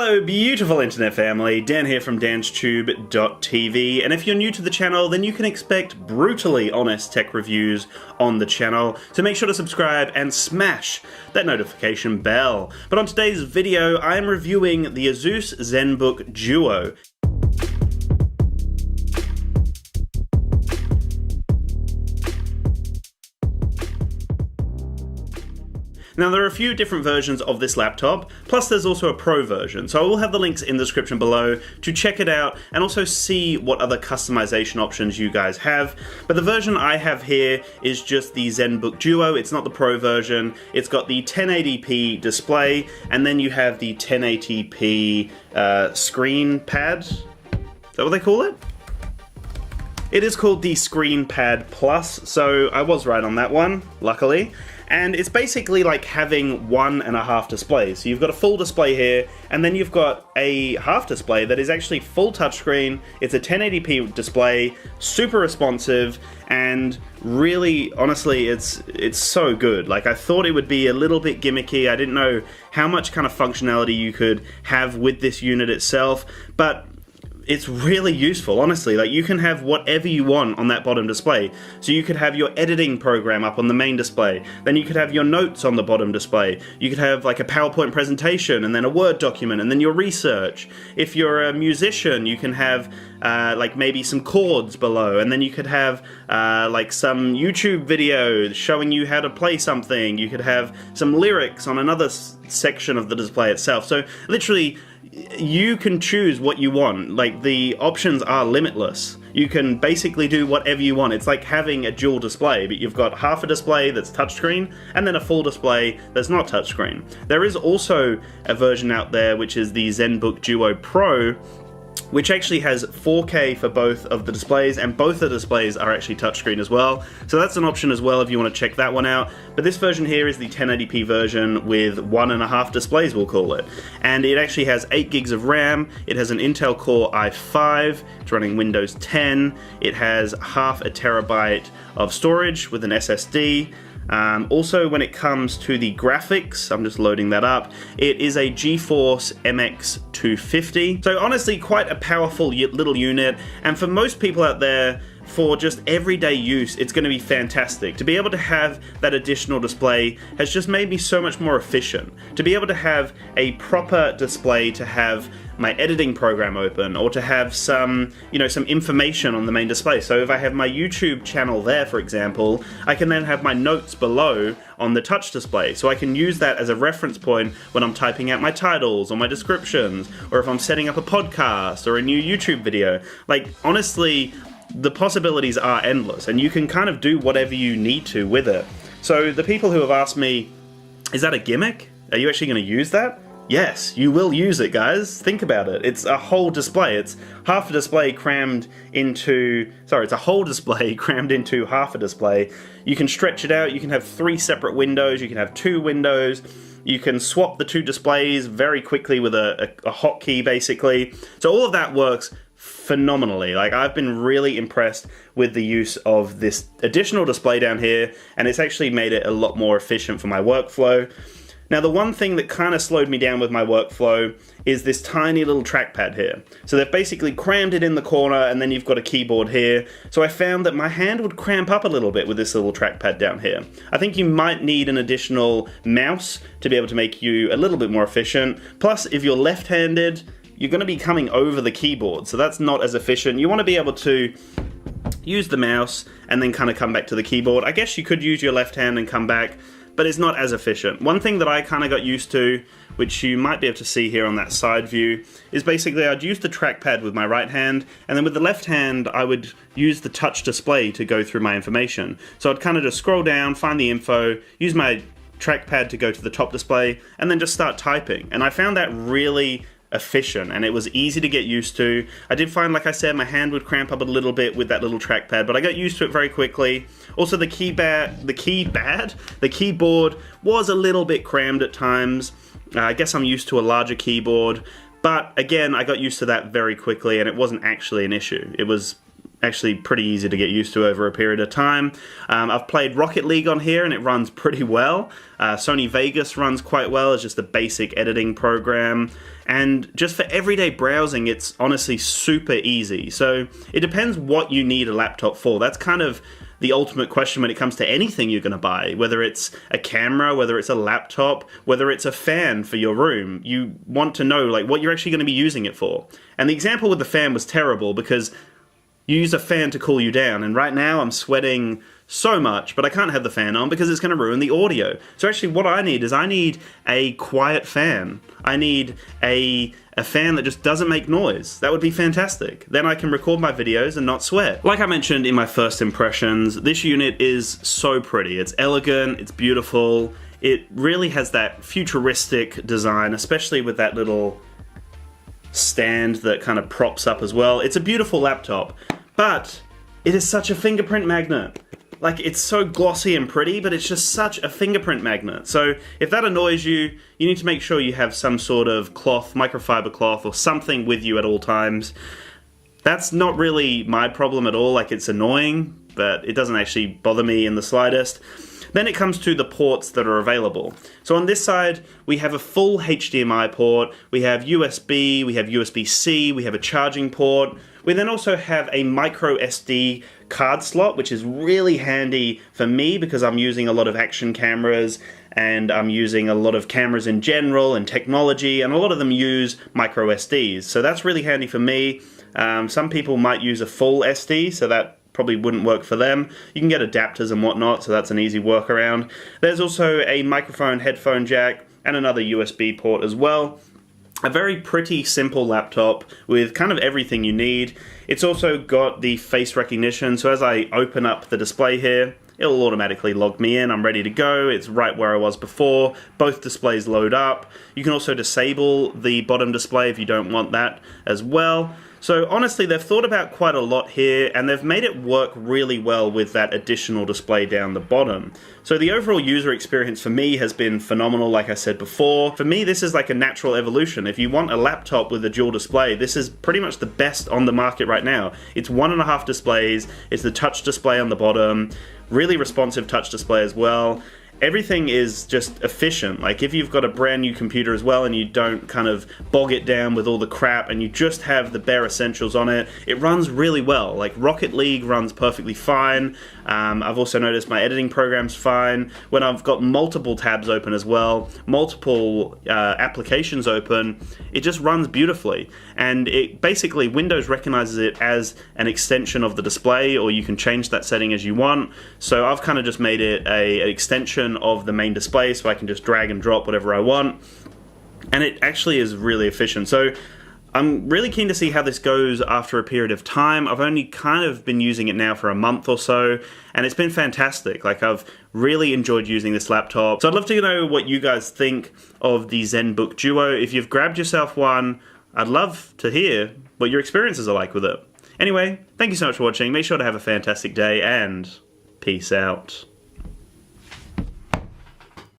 Hello beautiful internet family, Dan here from danstube.tv, and if you're new to the channel then you can expect brutally honest tech reviews on the channel, so make sure to subscribe and smash that notification bell. But on today's video I am reviewing the Asus ZenBook Duo. Now there are a few different versions of this laptop, plus there's also a Pro version, so I will have the links in the description below to check it out and also see what other customization options you guys have. But the version I have here is just the ZenBook Duo. It's not the Pro version. It's got the 1080p display, and then you have the 1080p screen pad. Is that what they call it? It is called the Screen Pad Plus, so I was right on that one, luckily. And it's basically like having 1.5 displays. So you've got a full display here, and then you've got a half display that is actually full touchscreen. It's a 1080p display, super responsive, and really, honestly, it's so good. Like, I thought it would be a little bit gimmicky. I didn't know how much kind of functionality you could have with this unit itself, but it's really useful, honestly. Like, you can have whatever you want on that bottom display. So you could have your editing program up on the main display, then you could have your notes on the bottom display, you could have like a PowerPoint presentation and then a Word document and then your research. If you're a musician, you can have like maybe some chords below, and then you could have like some YouTube video showing you how to play something. You could have some lyrics on another section of the display itself. So literally, you can choose what you want. Like, the options are limitless. You can basically do whatever you want. It's like having a dual display, but you've got half a display that's touchscreen and then a full display that's not touchscreen. There is also a version out there which is the ZenBook Duo Pro, which actually has 4K for both of the displays, and both the displays are actually touchscreen as well. So that's an option as well if you want to check that one out. But this version here is the 1080p version with 1.5 displays, we'll call it. And it actually has 8 gigs of RAM, it has an Intel Core i5, it's running Windows 10, it has half a terabyte of storage with an SSD. Also, when it comes to the graphics, I'm just loading that up, it is a GeForce MX 250. So honestly, quite a powerful little unit, and for most people out there, for just everyday use, it's going to be fantastic. To be able to have that additional display has just made me so much more efficient. To be able to have a proper display, to have my editing program open, or to have some, some information on the main display. So if I have my YouTube channel there, for example, I can then have my notes below on the touch display. So I can use that as a reference point when I'm typing out my titles or my descriptions, or if I'm setting up a podcast or a new YouTube video. Like, honestly, the possibilities are endless, and you can kind of do whatever you need to with it. So the people who have asked me, is that a gimmick? Are you actually going to use that? Yes, you will use it, guys. Think about it. It's a whole display. It's half a display crammed into... Sorry, it's a whole display crammed into half a display. You can stretch it out. You can have 3 separate windows. You can have 2 windows. You can swap the 2 displays very quickly with a hotkey, basically. So all of that works phenomenally. Like, I've been really impressed with the use of this additional display down here, and it's actually made it a lot more efficient for my workflow. Now, the one thing that kind of slowed me down with my workflow is this tiny little trackpad here. So they've basically crammed it in the corner, and then you've got a keyboard here. So I found that my hand would cramp up a little bit with this little trackpad down here. I think you might need an additional mouse to be able to make you a little bit more efficient. Plus, if you're left-handed, you're going to be coming over the keyboard, so that's not as efficient. You want to be able to use the mouse and then kind of come back to the keyboard. I guess you could use your left hand and come back, but it's not as efficient. One thing that I kind of got used to, which you might be able to see here on that side view, is basically I'd use the trackpad with my right hand, and then with the left hand I would use the touch display to go through my information. So I'd kind of just scroll down, find the info, use my trackpad to go to the top display, and then just start typing. And I found that really efficient, and it was easy to get used to. I did find, like I said, my hand would cramp up a little bit with that little trackpad, but I got used to it very quickly. Also, the keyboard was a little bit crammed at times. I guess I'm used to a larger keyboard, but again, I got used to that very quickly, and it wasn't actually an issue. It was actually pretty easy to get used to over a period of time. I've played Rocket League on here and it runs pretty well. Sony Vegas runs quite well. It's just a basic editing program. And just for everyday browsing, it's honestly super easy. So it depends what you need a laptop for. That's kind of the ultimate question when it comes to anything you're going to buy, whether it's a camera, whether it's a laptop, whether it's a fan for your room. You want to know like what you're actually going to be using it for. And the example with the fan was terrible because you use a fan to cool you down, and right now I'm sweating so much, but I can't have the fan on because it's going to ruin the audio. So actually what I need is a quiet fan. I need a fan that just doesn't make noise. That would be fantastic. Then I can record my videos and not sweat. Like I mentioned in my first impressions, this unit is so pretty. It's elegant, it's beautiful. It really has that futuristic design, especially with that little stand that kind of props up as well. It's a beautiful laptop, but it is such a fingerprint magnet. Like, it's so glossy and pretty, but it's just such a fingerprint magnet. So if that annoys you, you need to make sure you have some sort of cloth, microfiber cloth, or something with you at all times. That's not really my problem at all. Like, it's annoying, but it doesn't actually bother me in the slightest. Then it comes to the ports that are available. So on this side, we have a full HDMI port, we have USB, we have USB-C, we have a charging port. We then also have a micro SD card slot, which is really handy for me because I'm using a lot of action cameras and I'm using a lot of cameras in general and technology, and a lot of them use micro SDs. So that's really handy for me. Some people might use a full SD, so that probably wouldn't work for them. You can get adapters and whatnot, so that's an easy workaround. There's also a microphone headphone jack and another USB port as well. A very pretty simple laptop with kind of everything you need. It's also got the face recognition, so as I open up the display here, it'll automatically log me in. I'm ready to go. It's right where I was before. Both displays load up. You can also disable the bottom display if you don't want that as well. So honestly, they've thought about quite a lot here, and they've made it work really well with that additional display down the bottom. So the overall user experience for me has been phenomenal, like I said before. For me, this is like a natural evolution. If you want a laptop with a dual display, this is pretty much the best on the market right now. It's 1.5 displays, it's the touch display on the bottom, really responsive touch display as well. Everything is just efficient. Like, if you've got a brand new computer as well and you don't kind of bog it down with all the crap and you just have the bare essentials on it, it runs really well. Like, Rocket League runs perfectly fine. I've also noticed my editing program's fine. When I've got multiple tabs open as well, multiple applications open, it just runs beautifully. And it basically, Windows recognizes it as an extension of the display, or you can change that setting as you want. So I've kind of just made it an extension of the main display, so I can just drag and drop whatever I want, and it actually is really efficient. So I'm really keen to see how this goes after a period of time. I've only kind of been using it now for a month or so, and it's been fantastic. Like, I've really enjoyed using this laptop. So I'd love to know what you guys think of the ZenBook Duo. If you've grabbed yourself one, I'd love to hear what your experiences are like with it. Anyway, thank you so much for watching. Make sure to have a fantastic day, and peace out.